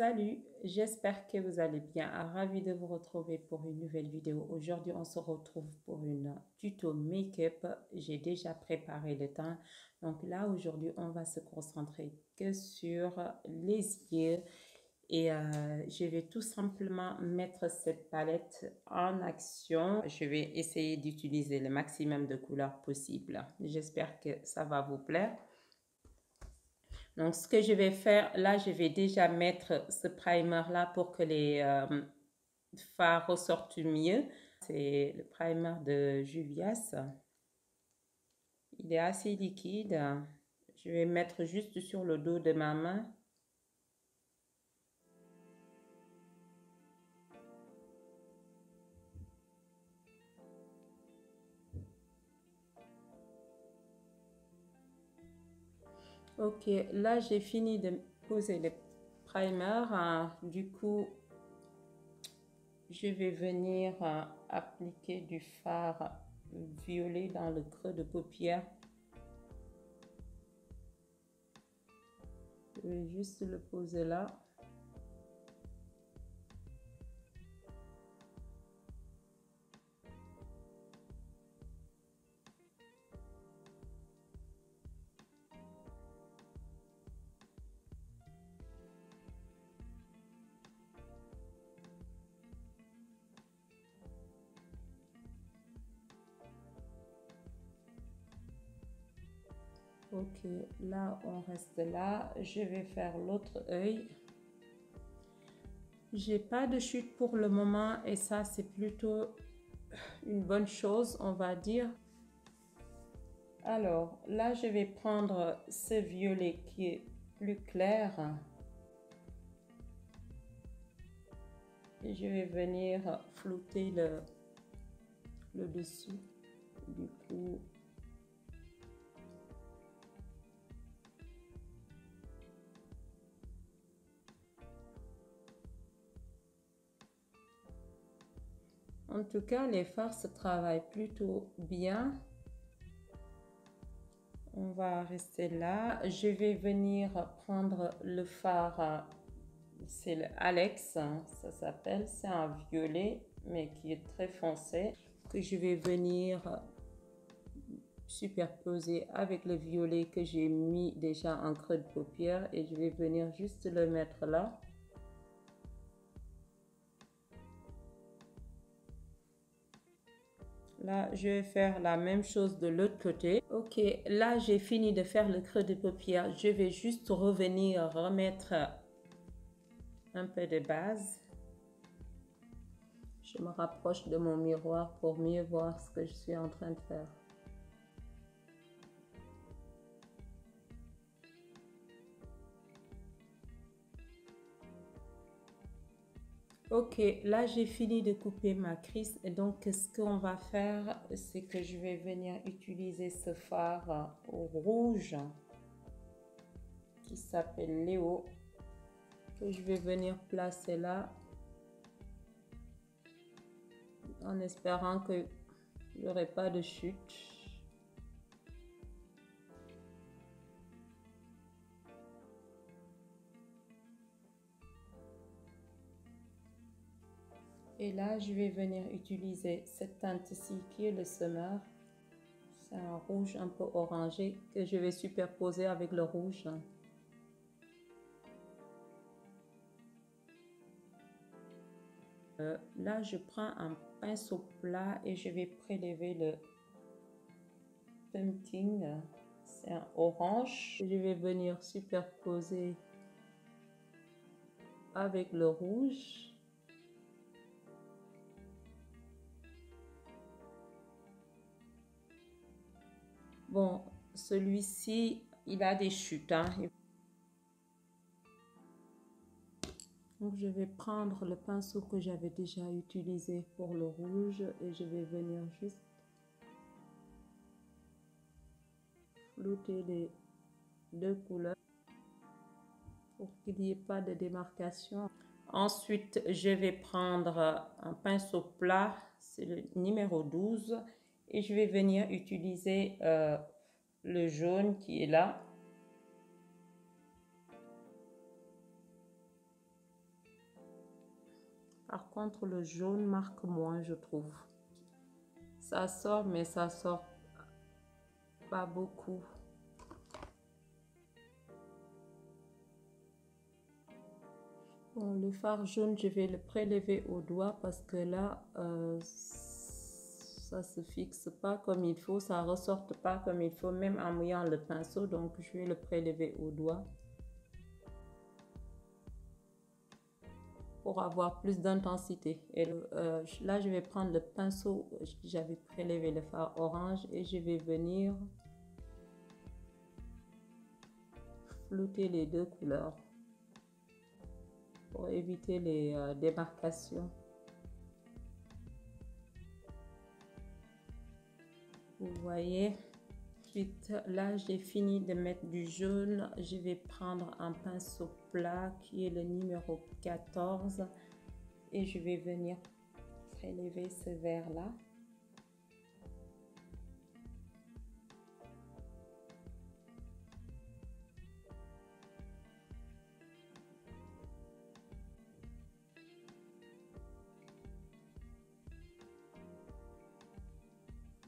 Salut, j'espère que vous allez bien. Ravi de vous retrouver pour une nouvelle vidéo. Aujourd'hui, on se retrouve pour une tuto make-up. J'ai déjà préparé le temps. Donc là, aujourd'hui, on va se concentrer que sur les yeux. Et je vais tout simplement mettre cette palette en action. Je vais essayer d'utiliser le maximum de couleurs possible. J'espère que ça va vous plaire. Donc, ce que je vais faire, là, je vais déjà mettre ce primer-là pour que les fards ressortent mieux. C'est le primer de Juvia's. Il est assez liquide. Je vais mettre juste sur le dos de ma main. Ok, là, j'ai fini de poser le primer. Du coup, je vais venir appliquer du fard violet dans le creux de paupière. Je vais juste le poser là. Ok, là on reste là. Je vais faire l'autre œil. J'ai pas de chute pour le moment et ça c'est plutôt une bonne chose, on va dire. Alors là je vais prendre ce violet qui est plus clair et je vais venir flouter le dessous du coup. En tout cas, les fards se travaillent plutôt bien. On va rester là. Je vais venir prendre le fard, c'est le Alex, ça s'appelle. C'est un violet, mais qui est très foncé, que je vais venir superposer avec le violet que j'ai mis déjà en creux de paupière. Et je vais venir juste le mettre là. Là, je vais faire la même chose de l'autre côté. Ok, là, j'ai fini de faire le creux de paupière. Je vais juste revenir remettre un peu de base. Je me rapproche de mon miroir pour mieux voir ce que je suis en train de faire. Ok, là j'ai fini de couper ma crease et donc ce qu'on va faire, c'est que je vais venir utiliser ce fard au rouge qui s'appelle Léo, que je vais venir placer là en espérant qu'il n'y aurait pas de chute. Et là, je vais venir utiliser cette teinte-ci qui est le Summer. C'est un rouge un peu orangé que je vais superposer avec le rouge. Là, je prends un pinceau plat et je vais prélever le Pumpkin. C'est un orange. Je vais venir superposer avec le rouge. Bon, celui-ci, il a des chutes, hein. Donc, je vais prendre le pinceau que j'avais déjà utilisé pour le rouge et je vais venir juste flouter les deux couleurs pour qu'il n'y ait pas de démarcation. Ensuite, je vais prendre un pinceau plat, c'est le numéro 12, et je vais venir utiliser le jaune qui est là. Par contre, le jaune marque moins, je trouve. Ça sort, mais ça sort pas beaucoup. Bon, le fard jaune, je vais le prélever au doigt parce que là, ça se fixe pas comme il faut, ça ressort pas comme il faut, même en mouillant le pinceau. Donc, je vais le prélever au doigt pour avoir plus d'intensité. Et là, je vais prendre le pinceau, j'avais prélevé le fard orange et je vais venir flouter les deux couleurs pour éviter les démarcations. Vous voyez, ensuite là j'ai fini de mettre du jaune. Je vais prendre un pinceau plat qui est le numéro 14 et je vais venir prélever ce vert là.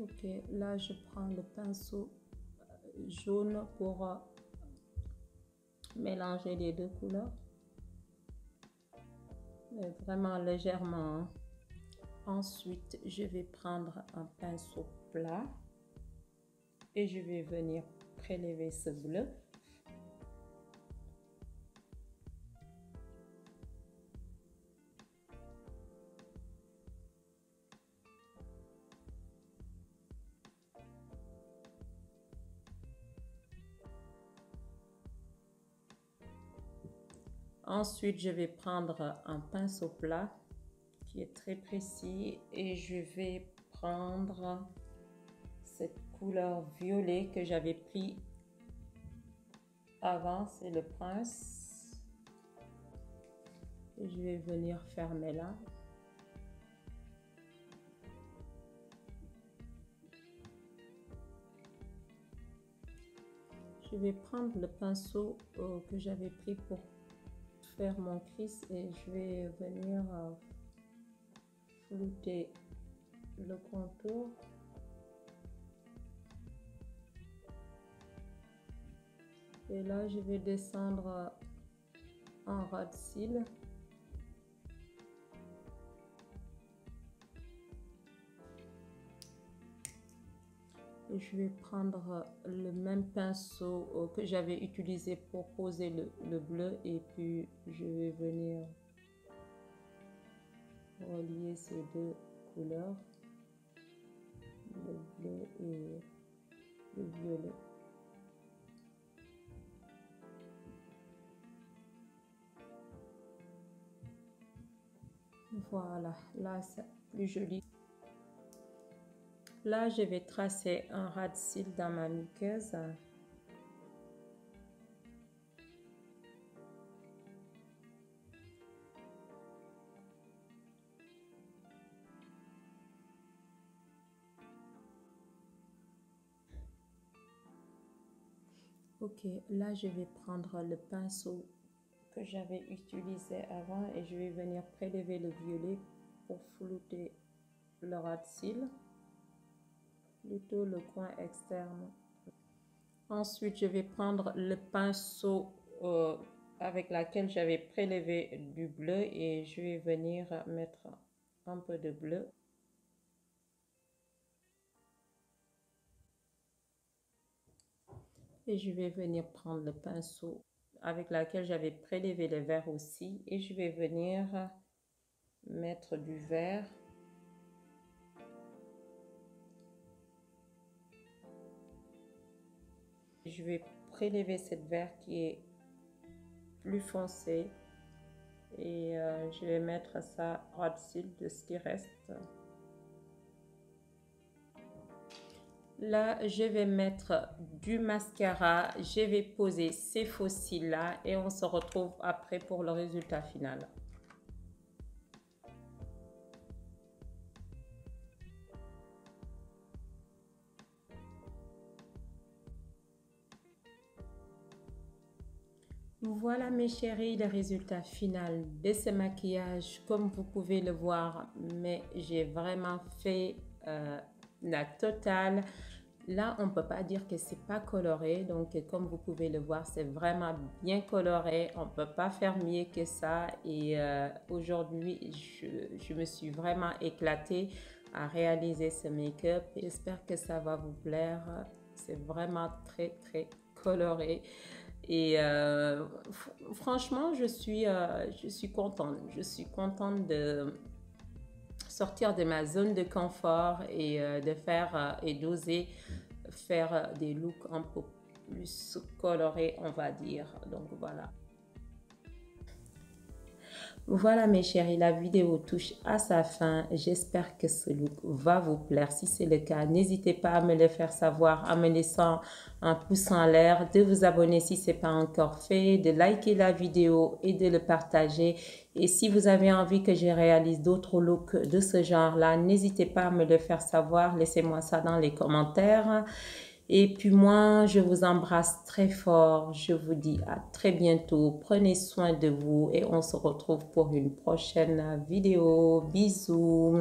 Ok, là je prends le pinceau jaune pour mélanger les deux couleurs, mais vraiment légèrement, hein. Ensuite, je vais prendre un pinceau plat et je vais venir prélever ce bleu. Ensuite, je vais prendre un pinceau plat qui est très précis et je vais prendre cette couleur violet que j'avais pris avant, c'est le prince. Et je vais venir fermer là. Je vais prendre le pinceau que j'avais pris pour faire mon crease et je vais venir flouter le contour. Et là, je vais descendre en ras de cils. Et je vais prendre le même pinceau que j'avais utilisé pour poser le bleu et puis je vais venir relier ces deux couleurs, le bleu et le violet. Voilà, là c'est plus joli. Là, je vais tracer un ras de cils dans ma muqueuse. Ok, là, je vais prendre le pinceau que j'avais utilisé avant et je vais venir prélever le violet pour flouter le ras de cils, plutôt le coin externe. Ensuite, je vais prendre le pinceau avec lequel j'avais prélevé du bleu et je vais venir mettre un peu de bleu. Et je vais venir prendre le pinceau avec lequel j'avais prélevé le vert aussi et je vais venir mettre du vert. Je vais prélever cette vert qui est plus foncé et je vais mettre ça ras de cils de ce qui reste. Là, je vais mettre du mascara, je vais poser ces faux cils là et on se retrouve après pour le résultat final. Voilà mes chéris, le résultat final de ce maquillage. Comme vous pouvez le voir, mais j'ai vraiment fait la totale. Là, on ne peut pas dire que c'est pas coloré. Donc, comme vous pouvez le voir, c'est vraiment bien coloré. On ne peut pas faire mieux que ça. Et aujourd'hui, je me suis vraiment éclatée à réaliser ce make-up. J'espère que ça va vous plaire. C'est vraiment très, très coloré. Et franchement, je suis contente. Je suis contente de sortir de ma zone de confort et de faire et d'oser faire des looks un peu plus colorés, on va dire. Donc voilà. Voilà mes chéris, la vidéo touche à sa fin. J'espère que ce look va vous plaire. Si c'est le cas, n'hésitez pas à me le faire savoir en me laissant un pouce en l'air, de vous abonner si ce n'est pas encore fait, de liker la vidéo et de le partager. Et si vous avez envie que je réalise d'autres looks de ce genre-là, n'hésitez pas à me le faire savoir. Laissez-moi ça dans les commentaires. Et puis moi, je vous embrasse très fort. Je vous dis à très bientôt. Prenez soin de vous et on se retrouve pour une prochaine vidéo. Bisous.